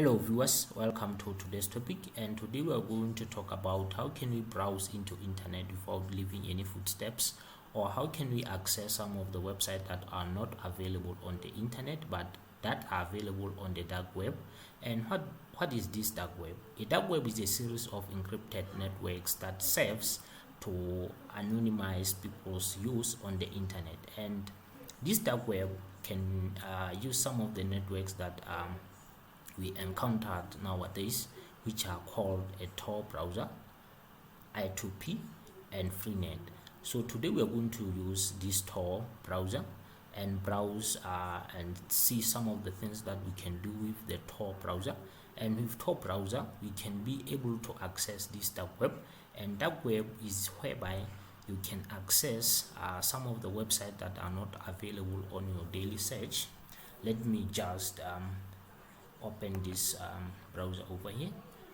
Hello viewers, welcome to today's topic, and today we are going to talk about how can we browse into internet without leaving any footsteps, or how can we access some of the websites that are not available on the internet but that are available on the dark web. And what is this dark web? A dark web is a series of encrypted networks that serves to anonymize people's use on the internet, and this dark web can use some of the networks that we encountered nowadays, which are called a Tor browser, I2P, and Freenet. So today we are going to use this Tor browser and browse and see some of the things that we can do with the Tor browser. And with Tor browser, we can be able to access this dark web, and dark web is whereby you can access some of the websites that are not available on your daily search. Let me just open this browser over here.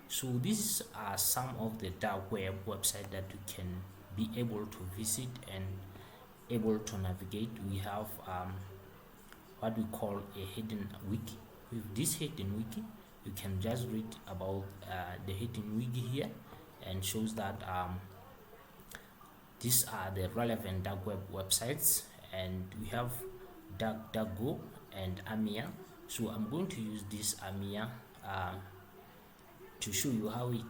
So these are some of the dark web website that you can be able to visit and able to navigate. We have what we call a hidden wiki. With this hidden wiki, you can just read about the hidden wiki here, and shows that these are the relevant dark web websites. And we have DuckDuckGo and AMIA. So I'm going to use this AMIA to show you how we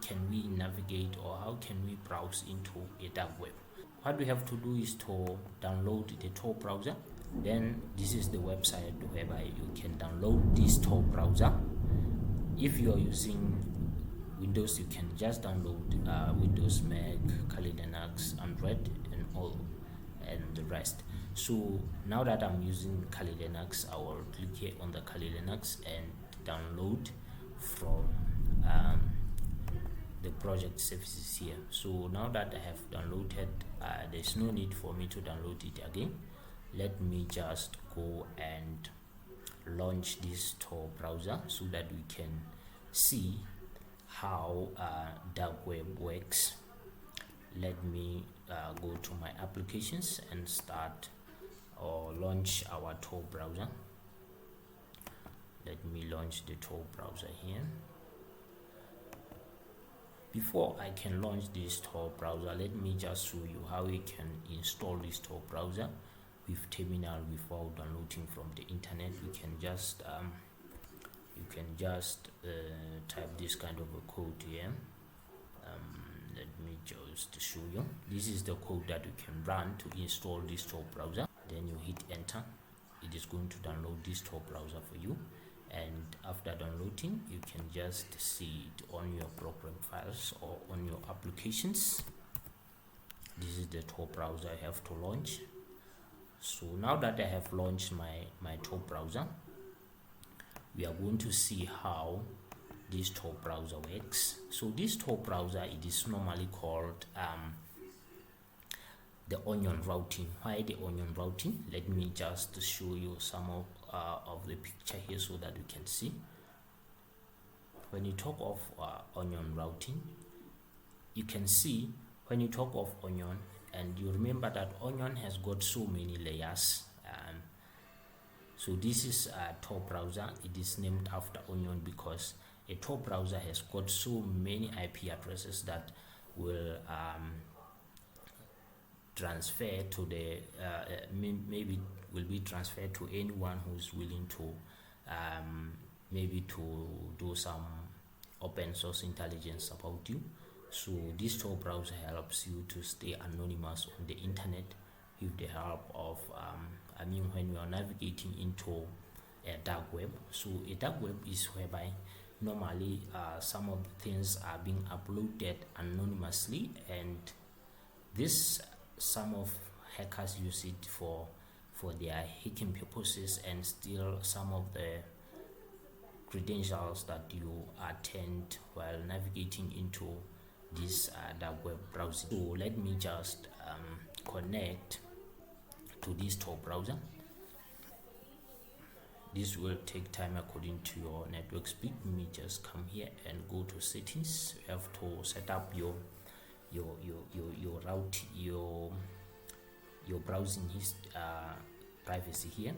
navigate, or how can we browse into a dark web. What we have to do is to download the Tor browser. Then this is the website whereby you can download this Tor browser. If you are using Windows, you can just download Windows, Mac, Kali Linux, Android, and all and the rest. So now that I'm using Kali Linux, I will click here on the Kali Linux and download from the project services here. So now that I have downloaded, there's no need for me to download it again. Let me just go and launch this Tor browser so that we can see how dark web works. Let me go to my applications and start or launch our Tor browser. Let me launch the Tor browser here. Before I can launch this Tor browser, let me just show you how we can install this Tor browser with terminal without downloading from the internet. We can just type this kind of a code here. Let me just show you. This is the code that you can run to install this Tor browser. Then you hit enter. It is going to download this Tor browser for you, and after downloading, you can just see it on your program files or on your applications. This is the Tor browser I have to launch. So now that I have launched my Tor browser, we are going to see how this Tor browser works. So this Tor browser, it is normally called the onion routing. Why the onion routing? Let me just show you some of the picture here so that you can see. When you talk of onion routing, you can see when you talk of onion, and you remember that onion has got so many layers. So this is a Tor browser. It is named after onion because a Tor browser has got so many IP addresses that will transfer to the maybe will be transferred to anyone who's willing to maybe to do some open source intelligence about you. So this Tor browser helps you to stay anonymous on the internet with the help of when you are navigating into a dark web. So a dark web is whereby normally some of the things are being uploaded anonymously, and this some of hackers use it for their hacking purposes and steal some of the credentials that you attend while navigating into this dark web browser. So let me just connect to this Tor browser. This will take time according to your network speed. Let me just come here and go to settings. You have to set up your route, your browsing privacy here.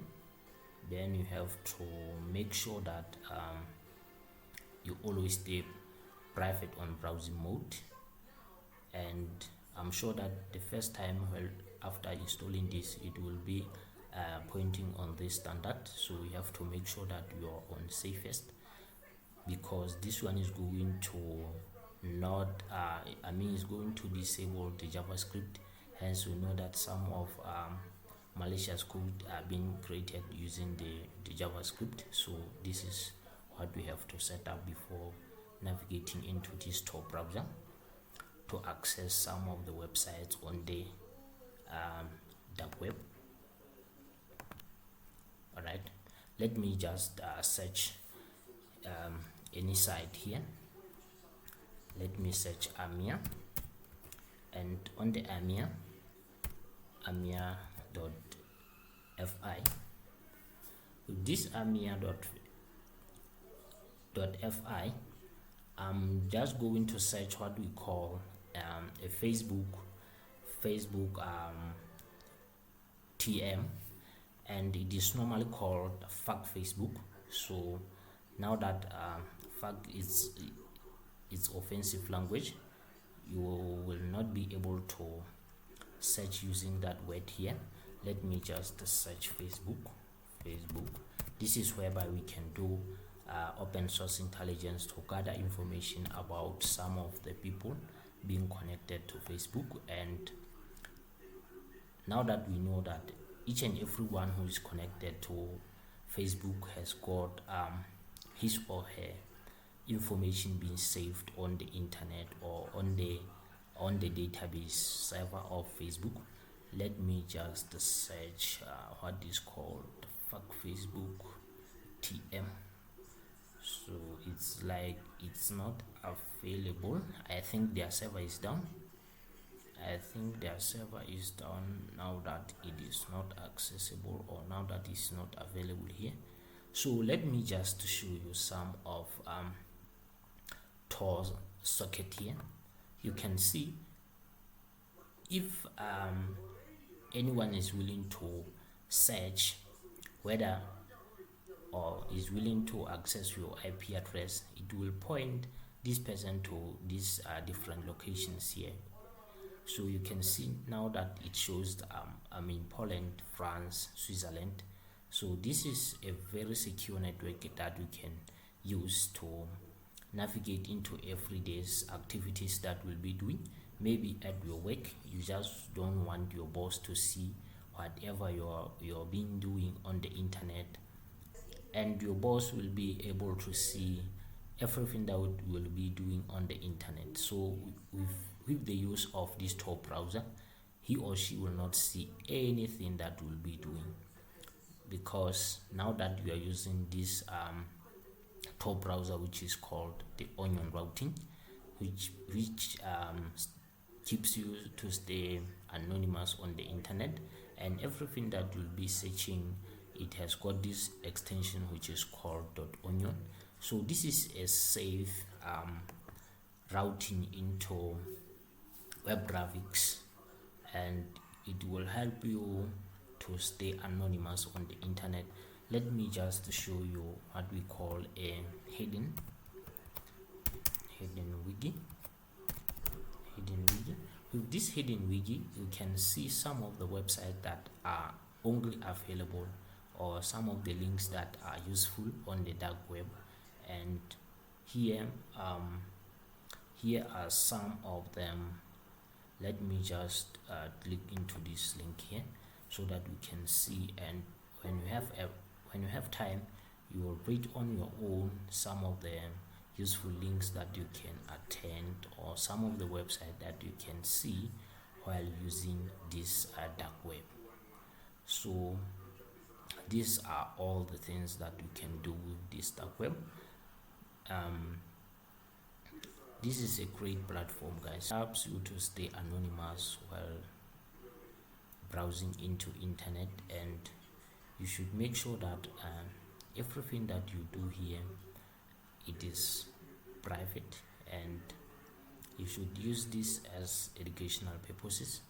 Then you have to make sure that you always stay private on browsing mode. And I'm sure that the first time, well, after installing this, it will be pointing on this standard, so you have to make sure that you're on safest, because this one is going to not it's going to disable the JavaScript. Hence we know that some of malicious code are being created using the JavaScript. So this is what we have to set up before navigating into this Tor browser to access some of the websites on the dark web. Alright, let me just search any site here. Let me search AMIA, and on the amia.fi, with this amia.fi, I'm just going to search what we call a Facebook TM, and it is normally called fuck Facebook. So now that fuck is its offensive language, you will not be able to search using that word here. Let me just search Facebook. This is whereby we can do open source intelligence to gather information about some of the people being connected to Facebook. And now that we know that each and everyone who is connected to Facebook has got his or her information being saved on the internet or on the database server of Facebook, let me just search what is called fuck Facebook TM. So it's like it's not available. I think their server is down. Now that it is not accessible, or now that it's not available here. So let me just show you some of Tor socket here. You can see if anyone is willing to search whether or is willing to access your IP address, it will point this person to these different locations here. So you can see now that it shows I'm in Poland, France, Switzerland. So this is a very secure network that we can use to navigate into everyday's activities that we'll be doing. Maybe at your work, you just don't want your boss to see whatever you're being doing on the internet, and your boss will be able to see everything that will be doing on the internet. So with the use of this Tor browser, he or she will not see anything that will be doing, because now that you are using this Tor browser, which is called the onion routing, which keeps you to stay anonymous on the internet, and everything that you'll be searching, it has got this extension which is called .onion. So this is a safe routing into web graphics, and it will help you to stay anonymous on the internet. Let me just show you what we call a hidden wiki. With this hidden wiki, you can see some of the websites that are only available, or some of the links that are useful on the dark web. And here are some of them. Let me just click into this link here so that we can see, and when you have time, you will read on your own some of the useful links that you can attend, or some of the websites that you can see while using this dark web. So these are all the things that you can do with this dark web. This is a great platform, guys. It helps you to stay anonymous while browsing into internet, and you should make sure that everything that you do here, it is private, and you should use this as educational purposes.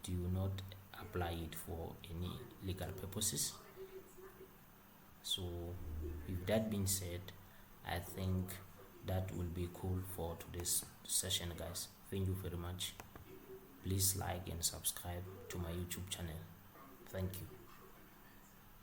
Do not apply it for any legal purposes. So with that being said, I think That will be cool for today's session, guys. Thank you very much. Please like and subscribe to my YouTube channel. Thank you.